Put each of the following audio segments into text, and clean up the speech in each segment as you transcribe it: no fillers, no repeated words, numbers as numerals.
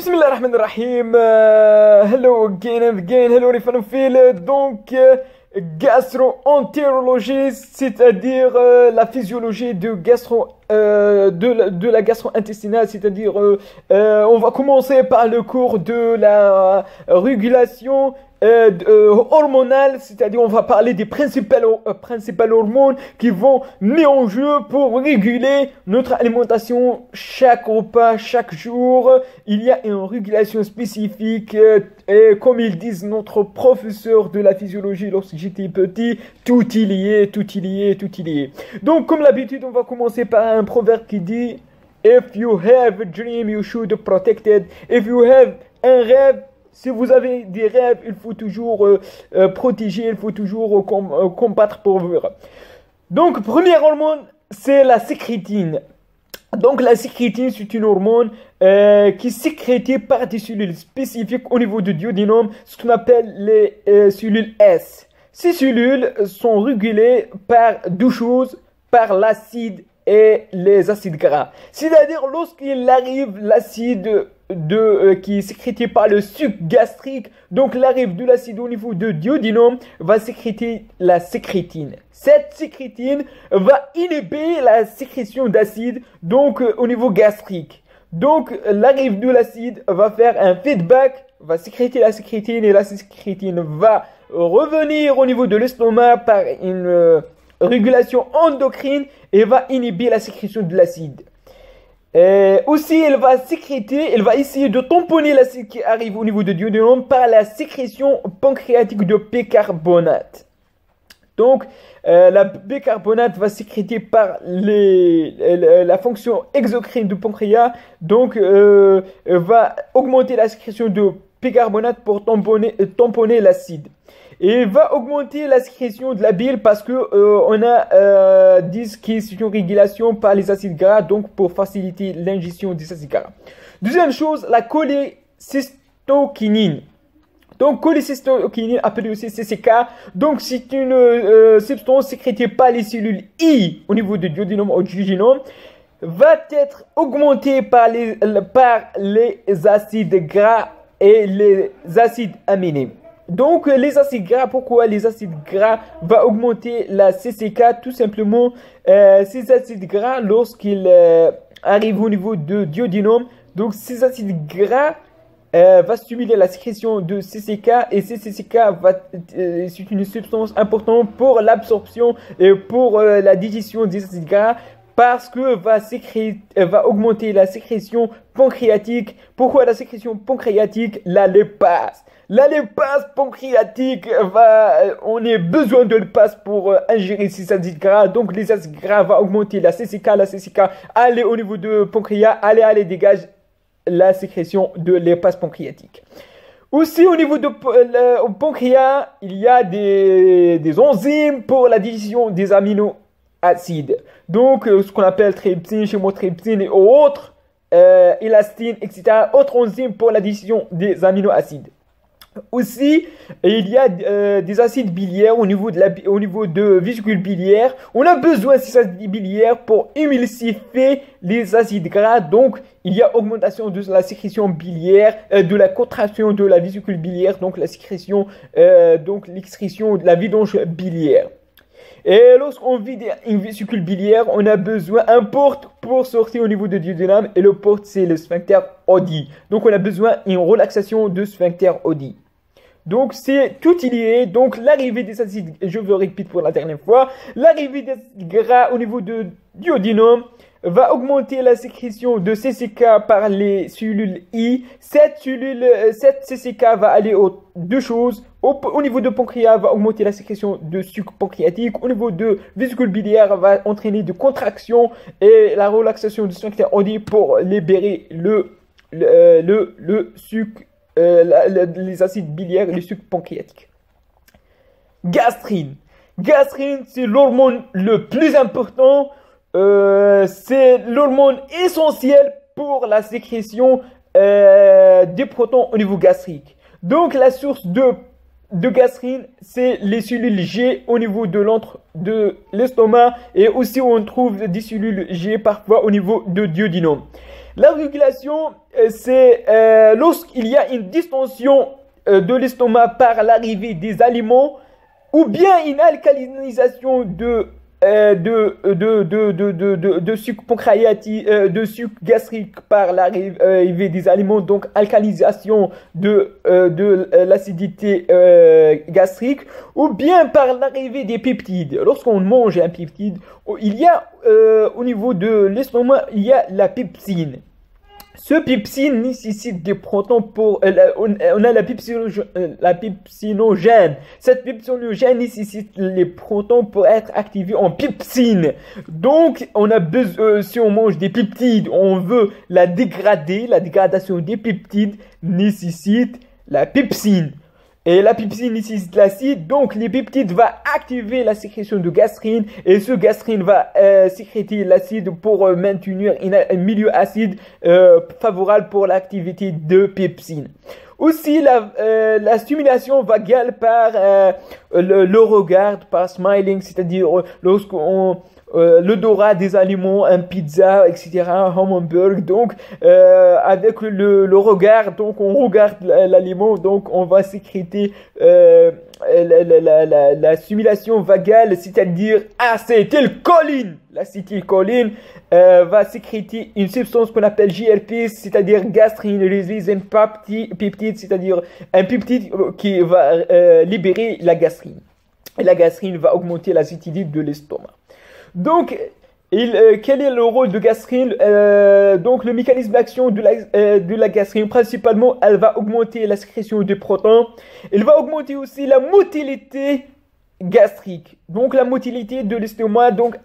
Bismillahirrahmanirrahim. Hello again and again. Hello les fanophiles. Donc, gastro-entérologie, c'est-à-dire la physiologie de la gastro-intestinale, c'est-à-dire on va commencer par le cours de la régulation hormonale, c'est-à-dire on va parler des principales hormones qui vont mettre en jeu pour réguler notre alimentation chaque repas, chaque jour. Il y a une régulation spécifique et comme ils disent notre professeur de la physiologie lorsque j'étais petit, tout y lié, tout y lié, tout y lié. Donc comme l'habitude, on va commencer par un proverbe qui dit If you have a dream, you should protect it. If you have un rêve, si vous avez des rêves, il faut toujours protéger, il faut toujours combattre pour vivre. Donc, première hormone, c'est la sécrétine. Donc, la sécrétine, c'est une hormone qui est sécrétée par des cellules spécifiques au niveau du duodénum, ce qu'on appelle les cellules S. Ces cellules sont régulées par deux choses, par l'acide et les acides gras. C'est-à-dire, lorsqu'il arrive l'acide qui est sécrété par le suc gastrique, donc l'arrivée de l'acide au niveau du duodénum va sécréter la sécrétine. Cette sécrétine va inhiber la sécrétion d'acide donc au niveau gastrique. Donc l'arrivée de l'acide va faire un feedback, va sécréter la sécrétine et la sécrétine va revenir au niveau de l'estomac par une régulation endocrine et va inhiber la sécrétion de l'acide. Aussi, elle va sécréter, elle va essayer de tamponner l'acide qui arrive au niveau du duodénum par la sécrétion pancréatique de bicarbonate. Donc, la bicarbonate va sécréter par la fonction exocrine du pancréas, donc va augmenter la sécrétion de bicarbonate pour tamponner l'acide. Et va augmenter la sécrétion de la bile parce que on a dit que c'est une régulation par les acides gras, donc pour faciliter l'ingestion des acides gras. Deuxième chose, la cholécystokinine. Donc cholécystokinine, appelée aussi CCK, donc c'est une substance sécrétée par les cellules I au niveau du duodénum ou du jejunum, va être augmentée par les acides gras et les acides aminés. Donc les acides gras, pourquoi les acides gras va augmenter la CCK? Tout simplement, ces acides gras, lorsqu'ils arrivent au niveau du duodénum, donc ces acides gras va stimuler la sécrétion de CCK et ces CCK c'est une substance importante pour l'absorption et pour la digestion des acides gras, parce que va augmenter la sécrétion pancréatique. Pourquoi la sécrétion pancréatique? La lipase. La lipase pancréatique on a besoin de lipase pour ingérer ces acides gras. Donc les acides gras va augmenter la CCK aller au niveau de pancréas, allez dégage la sécrétion de lipase pancréatique. Aussi au niveau de pancréas, il y a des enzymes pour la digestion des aminoacides. Donc ce qu'on appelle trypsine, chymotrypsine et autres, élastine, etc. Autres enzymes pour la digestion des aminoacides. Aussi, il y a des acides biliaires au niveau de vésicules biliaires. On a besoin de ces acides biliaires pour émulsifier les acides gras. Donc, il y a augmentation de la sécrétion biliaire, de la contraction de la vésicule biliaire, donc la sécrétion, donc l'excrétion de la vidange biliaire. Et lorsqu'on vide une vésicule biliaire, on a besoin d'un porte pour sortir au niveau du duodénum, et le porte c'est le sphincter Oddi. Donc on a besoin d'une relaxation de sphincter Oddi. Donc c'est tout lié. Donc l'arrivée des acides, je vous répète pour la dernière fois, l'arrivée des acides gras au niveau du duodénum va augmenter la sécrétion de CCK par les cellules I. Cette CCK va aller aux deux choses. Au niveau de pancréas, va augmenter la sécrétion de sucre pancréatique. Au niveau de vésicule biliaire, va entraîner de contraction et la relaxation du sphincter Oddi pour libérer le sucre, les acides biliaires et le sucre pancréatique. Gastrine. Gastrine, c'est l'hormone le plus important. C'est l'hormone essentielle pour la sécrétion des protons au niveau gastrique. Donc la source de gastrine, c'est les cellules G au niveau de l'estomac, et aussi on trouve des cellules G parfois au niveau du duodénum. La régulation, c'est lorsqu'il y a une distension de l'estomac par l'arrivée des aliments ou bien une alcalinisation de sucre pancréatique, de sucre gastrique par l'arrivée des aliments, donc alcalinisation de l'acidité gastrique, ou bien par l'arrivée des peptides. Lorsqu'on mange un peptide, il y a au niveau de l'estomac, il y a la pepsine. Ce pepsine nécessite des protons pour... on a la pepsinogène. Cette pepsinogène nécessite les protons pour être activés en pepsine. Donc, on a besoin, si on mange des peptides, on veut la dégrader. La dégradation des peptides nécessite la pepsine. Et la pepsine nécessite l'acide, donc les peptides vont activer la sécrétion de gastrine et ce gastrine va sécréter l'acide pour maintenir un milieu acide favorable pour l'activité de pepsine. Aussi, la stimulation vagal par le regard, par smiling, c'est-à-dire lorsqu'on l'odorat des aliments, un pizza, etc., un hamburger. Donc, avec le regard, donc on regarde l'aliment, donc on va sécréter la stimulation vagale, c'est-à-dire acétylcholine. L'acétylcholine va sécréter une substance qu'on appelle GLP, c'est-à-dire gastrine releasing peptide, c'est-à-dire un peptide qui va libérer la gastrine. Et la gastrine va augmenter l'acidité de l'estomac. Donc, quel est le rôle de gastrine? Donc, le mécanisme d'action de la gastrine, principalement, elle va augmenter la sécrétion de protons. Elle va augmenter aussi la motilité gastrique. Donc, la motilité de l'estomac, donc,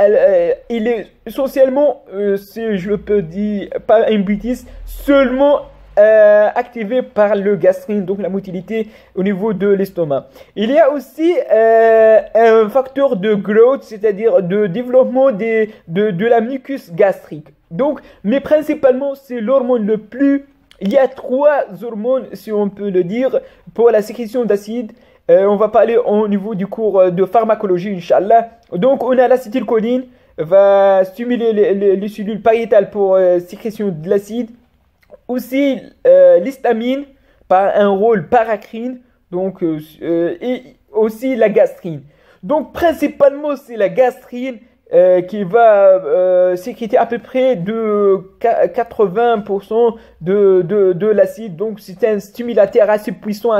il est essentiellement, si je peux dire, pas un bêtise, seulement activé par le gastrine, donc la motilité au niveau de l'estomac. Il y a aussi un facteur de growth, c'est-à-dire de développement de la mucus gastrique. Donc, mais principalement, c'est l'hormone le plus... Il y a 3 hormones, si on peut le dire, pour la sécrétion d'acide. On va parler au niveau du cours de pharmacologie, Inch'Allah. Donc, on a l'acétylcholine, va stimuler les cellules pariétales pour sécrétion de l'acide. Aussi, l'histamine par un rôle paracrine, donc, et aussi la gastrine. Donc, principalement, c'est la gastrine qui va sécréter à peu près de 80% de l'acide. Donc, c'est un stimulateur assez puissant,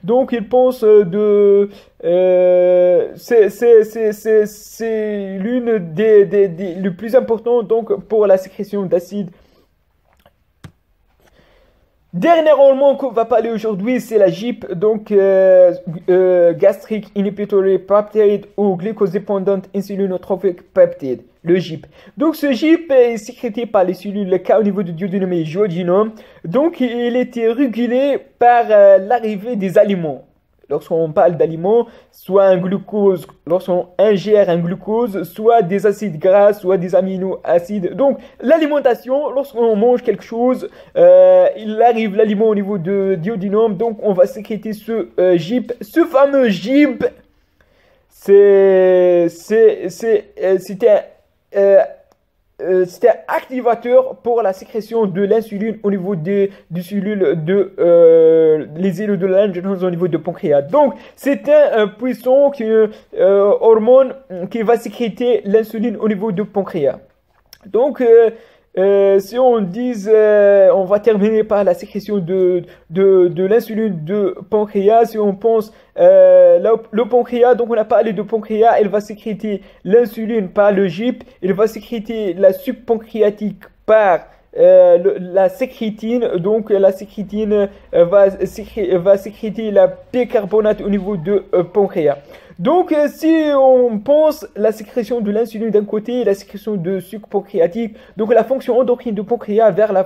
Donc, il pense c'est l'une des le plus important donc pour la sécrétion d'acide. Dernier hormone qu'on va parler aujourd'hui, c'est la GIP, donc gastric inhibitory peptide ou glucose-dependent insulinotrophic peptide, le GIP. Donc ce GIP est sécrété par les cellules K au niveau du duodénum et duodénum. Donc il était régulé par l'arrivée des aliments. Lorsqu'on parle d'aliments, soit un glucose, lorsqu'on ingère un glucose, soit des acides gras, soit des aminoacides. Donc, l'alimentation, lorsqu'on mange quelque chose, il arrive l'aliment au niveau de duodénum, donc on va sécréter ce GIP. Ce fameux GIP, c'était un activateur pour la sécrétion de l'insuline au niveau des cellules les cellules de l'angiotensin au niveau de pancréas. Donc, c'est un puissant hormone qui va sécréter l'insuline au niveau du pancréas. Donc, si on on va terminer par la sécrétion de l'insuline de pancréas. Si on pense le pancréas, donc on a parlé de pancréas, elle va sécréter l'insuline par le GIP, elle va sécréter la sucre pancréatique par la sécrétine, donc la sécrétine va sécréter la bicarbonate au niveau de pancréas. Donc, si on pense la sécrétion de l'insuline d'un côté et la sécrétion de sucre pancréatique, donc la fonction endocrine du pancréas vers la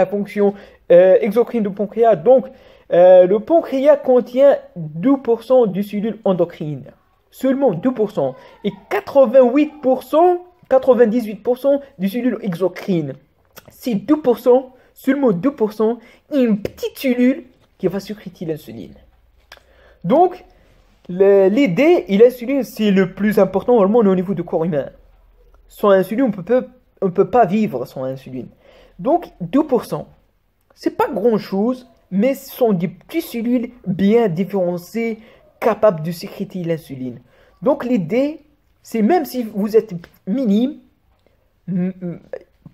fonction exocrine du pancréas. Donc, le pancréas contient 2% de cellules endocrines. Seulement 2%. Et 98% de cellules exocrines. C'est 2%, seulement 2%, une petite cellule qui va sécréter l'insuline. Donc, l'idée et l'insuline, c'est le plus important hormone au niveau du corps humain. Sans insuline, on peut pas vivre sans insuline. Donc 2%. C'est pas grand-chose, mais ce sont des petites cellules bien différenciées, capables de sécréter l'insuline. Donc l'idée, c'est même si vous êtes minime,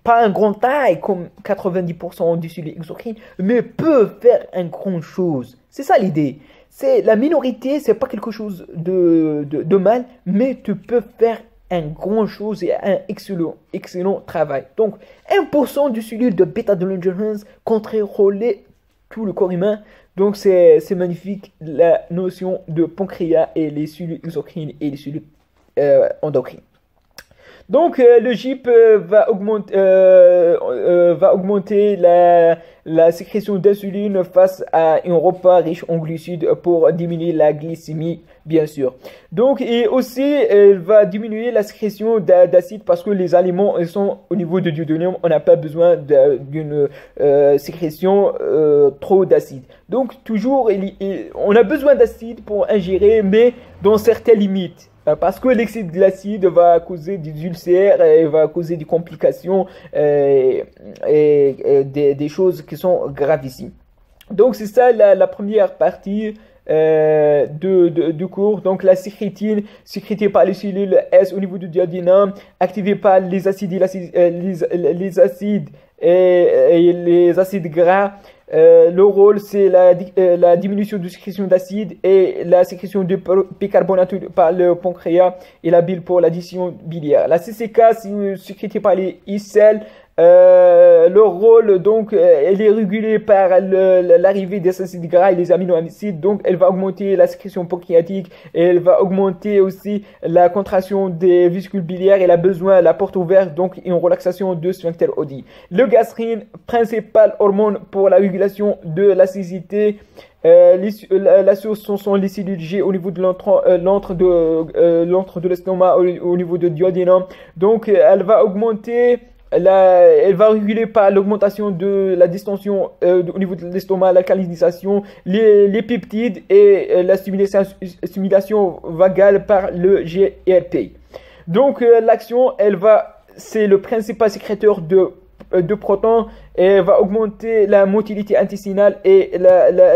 pas un grand taille comme 90% des cellules exocrines, mais peut faire un grand chose. C'est ça l'idée. C'est la minorité, c'est pas quelque chose de mal, mais tu peux faire un grand chose et un excellent travail. Donc, 1% du cellules de bêta-adénogenèse contrôler tout le corps humain. Donc, c'est magnifique la notion de pancréas et les cellules exocrines et les cellules endocrines. Donc, le GIP va augmenter la sécrétion d'insuline face à un repas riche en glucides pour diminuer la glycémie, bien sûr. Donc, et aussi, elle va diminuer la sécrétion d'acide parce que les aliments sont au niveau de duodénum, on n'a pas besoin d'une sécrétion trop d'acide. Donc, toujours, on a besoin d'acide pour ingérer, mais dans certaines limites. Parce que l'excès de l'acide va causer des ulcères et va causer des complications et des choses qui sont gravissimes. Donc c'est ça la première partie du cours. Donc la sécrétine, sécrétée par les cellules S au niveau du duodénum, activée par les acides et les acides gras. Le rôle, c'est la diminution de sécrétion d'acide et la sécrétion de bicarbonate par le pancréas et la bile pour l'addition biliaire. La CCK, c'est sécrétée par les icelles. Le rôle, donc, elle est régulée par l'arrivée des acides gras et les aminoacides. Donc, elle va augmenter la sécrétion pancréatique et elle va augmenter aussi la contraction des vésicules biliaires. Elle a besoin, la porte ouverte, donc une relaxation de sphincter Oddi. Le gastrine, principale hormone pour la régulation de l'acidité. La source sont les cellules G au niveau de l'antre de l'estomac, au niveau de duodénum. Donc, elle va augmenter. Elle va réguler par l'augmentation de la distension au niveau de l'estomac, l'alcalinisation, les peptides et la stimulation vagale par le GRP. Donc l'action, c'est le principal sécréteur de protons et elle va augmenter la motilité intestinale et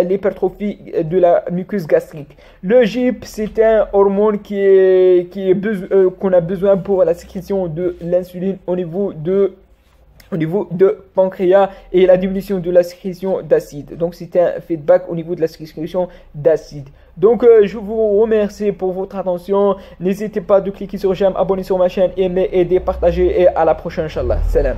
l'hypertrophie de la muqueuse gastrique. Le GIP, c'est un hormone qu'on a besoin pour la sécrétion de l'insuline au niveau de pancréas et la diminution de la sécrétion d'acide. Donc c'est un feedback au niveau de la sécrétion d'acide. Donc je vous remercie pour votre attention. N'hésitez pas de cliquer sur j'aime, abonner sur ma chaîne, aimer, aider, partager et à la prochaine, Inch'Allah. Salam.